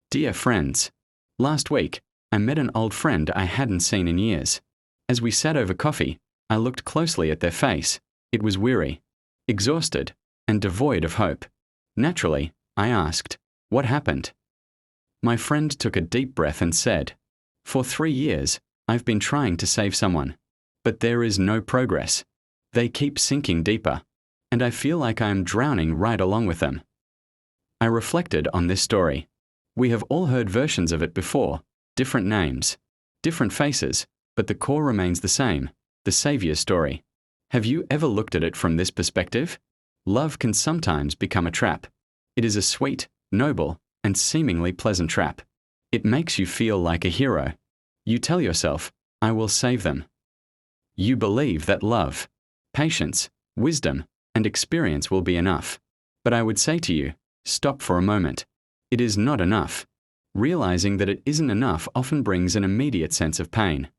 Dear friends, last week, I met an old friend I hadn't seen in years. As we sat over coffee, I looked closely at their face. It was weary, exhausted, and devoid of hope. Naturally, I asked, "What happened?" My friend took a deep breath and said, "For 3 years, I've been trying to save someone, but there is no progress. They keep sinking deeper, and I feel like I am drowning right along with them." I reflected on this story. We have all heard versions of it before, different names, different faces, but the core remains the same, the Savior's story. Have you ever looked at it from this perspective? Love can sometimes become a trap. It is a sweet, noble, and seemingly pleasant trap. It makes you feel like a hero. You tell yourself, "I will save them." You believe that love, patience, wisdom, and experience will be enough. But I would say to you, stop for a moment. It is not enough. Realizing that it isn't enough often brings an immediate sense of pain.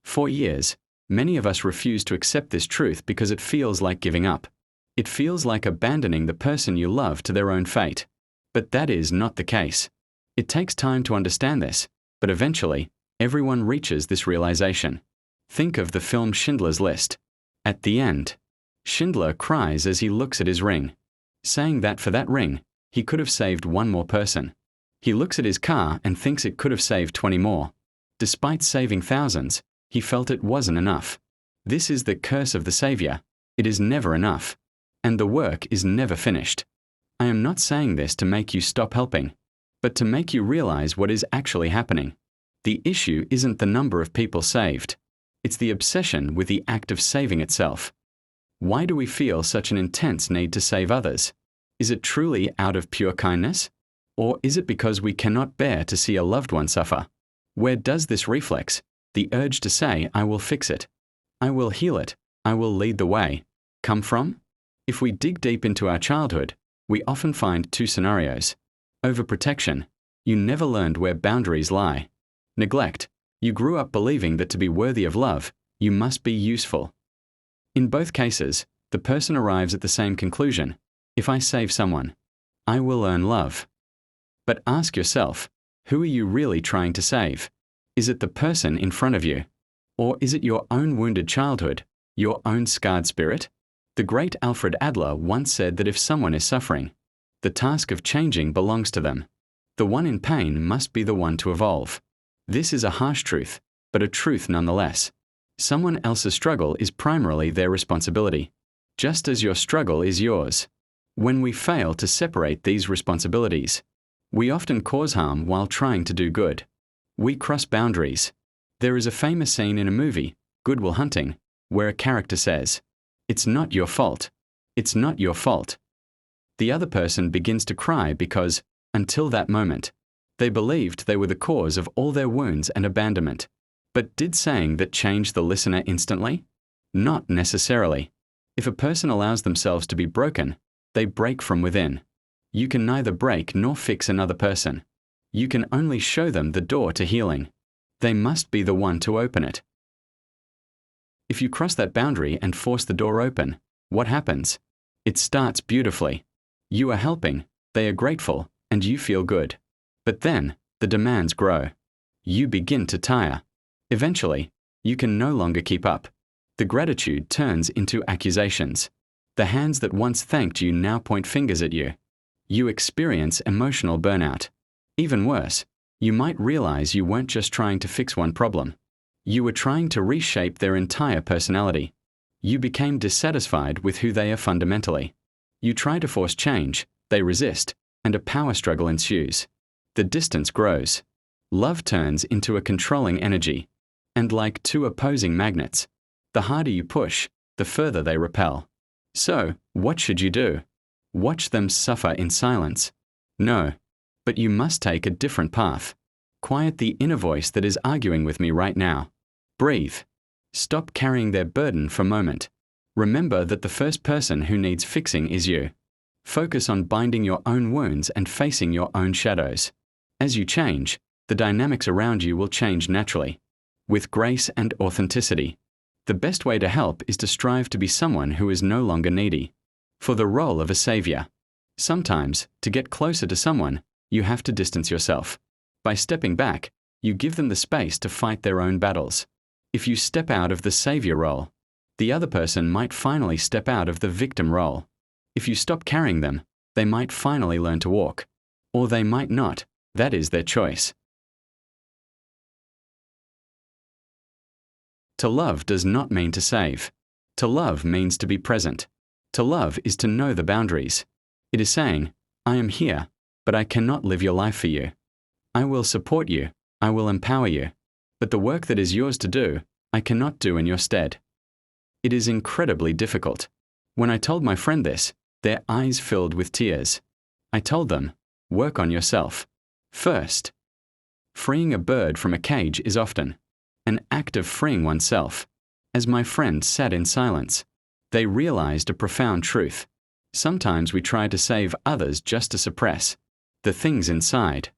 For years, many of us refuse to accept this truth because it feels like giving up. It feels like abandoning the person you love to their own fate. But that is not the case. It takes time to understand this, but eventually, everyone reaches this realization. Think of the film Schindler's List. At the end, Schindler cries as he looks at his ring, saying that for that ring, he could have saved one more person. He looks at his car and thinks it could have saved 20 more. Despite saving thousands, he felt it wasn't enough. This is the curse of the Savior. It is never enough. And the work is never finished. I am not saying this to make you stop helping, but to make you realize what is actually happening. The issue isn't the number of people saved. It's the obsession with the act of saving itself. Why do we feel such an intense need to save others? Is it truly out of pure kindness? Or is it because we cannot bear to see a loved one suffer? Where does this reflex, the urge to say, "I will fix it, I will heal it, I will lead the way," come from? If we dig deep into our childhood, we often find 2 scenarios. Overprotection. You never learned where boundaries lie. Neglect. You grew up believing that to be worthy of love, you must be useful. In both cases, the person arrives at the same conclusion. If I save someone, I will earn love. But ask yourself, who are you really trying to save? Is it the person in front of you? Or is it your own wounded childhood, your own scarred spirit? The great Alfred Adler once said that if someone is suffering, the task of changing belongs to them. The one in pain must be the one to evolve. This is a harsh truth, but a truth nonetheless. Someone else's struggle is primarily their responsibility, just as your struggle is yours. When we fail to separate these responsibilities, we often cause harm while trying to do good. We cross boundaries. There is a famous scene in a movie, Good Will Hunting, where a character says, "It's not your fault. It's not your fault." The other person begins to cry because, until that moment, they believed they were the cause of all their wounds and abandonment. But did saying that change the listener instantly? Not necessarily. If a person allows themselves to be broken, they break from within. You can neither break nor fix another person. You can only show them the door to healing. They must be the one to open it. If you cross that boundary and force the door open, what happens? It starts beautifully. You are helping, they are grateful, and you feel good. But then, the demands grow. You begin to tire. Eventually, you can no longer keep up. The gratitude turns into accusations. The hands that once thanked you now point fingers at you. You experience emotional burnout. Even worse, you might realize you weren't just trying to fix one problem. You were trying to reshape their entire personality. You became dissatisfied with who they are fundamentally. You try to force change, they resist, and a power struggle ensues. The distance grows. Love turns into a controlling energy. And like 2 opposing magnets, the harder you push, the further they repel. So, what should you do? Watch them suffer in silence? No. But you must take a different path. Quiet the inner voice that is arguing with me right now. Breathe. Stop carrying their burden for a moment. Remember that the first person who needs fixing is you. Focus on binding your own wounds and facing your own shadows. As you change, the dynamics around you will change naturally, with grace and authenticity. The best way to help is to strive to be someone who is no longer needy. For the role of a savior. Sometimes, to get closer to someone, you have to distance yourself. By stepping back, you give them the space to fight their own battles. If you step out of the savior role, the other person might finally step out of the victim role. If you stop carrying them, they might finally learn to walk. Or they might not. That is their choice. To love does not mean to save. To love means to be present. To love is to know the boundaries. It is saying, I am here, but I cannot live your life for you. I will support you. I will empower you. But the work that is yours to do, I cannot do in your stead. It is incredibly difficult. When I told my friend this, their eyes filled with tears. I told them, work on yourself. First. Freeing a bird from a cage is often an act of freeing oneself. As my friend sat in silence, they realized a profound truth. Sometimes we try to save others just to suppress the things inside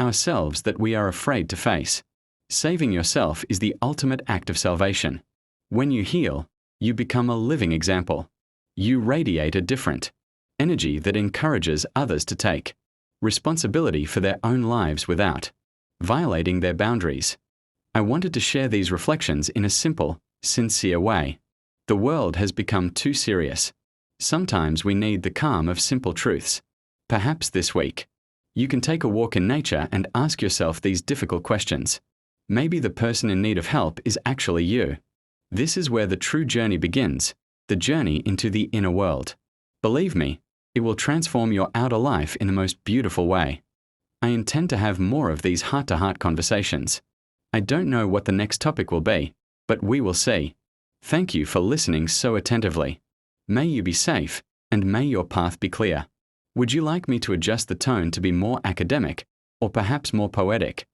ourselves that we are afraid to face. Saving yourself is the ultimate act of salvation. When you heal, you become a living example. You radiate a different energy that encourages others to take responsibility for their own lives without violating their boundaries. I wanted to share these reflections in a simple, sincere way. The world has become too serious. Sometimes we need the calm of simple truths. Perhaps this week, you can take a walk in nature and ask yourself these difficult questions. Maybe the person in need of help is actually you. This is where the true journey begins, the journey into the inner world. Believe me, it will transform your outer life in the most beautiful way. I intend to have more of these heart-to-heart conversations. I don't know what the next topic will be, but we will see. Thank you for listening so attentively. May you be safe, and may your path be clear. Would you like me to adjust the tone to be more academic, or perhaps more poetic?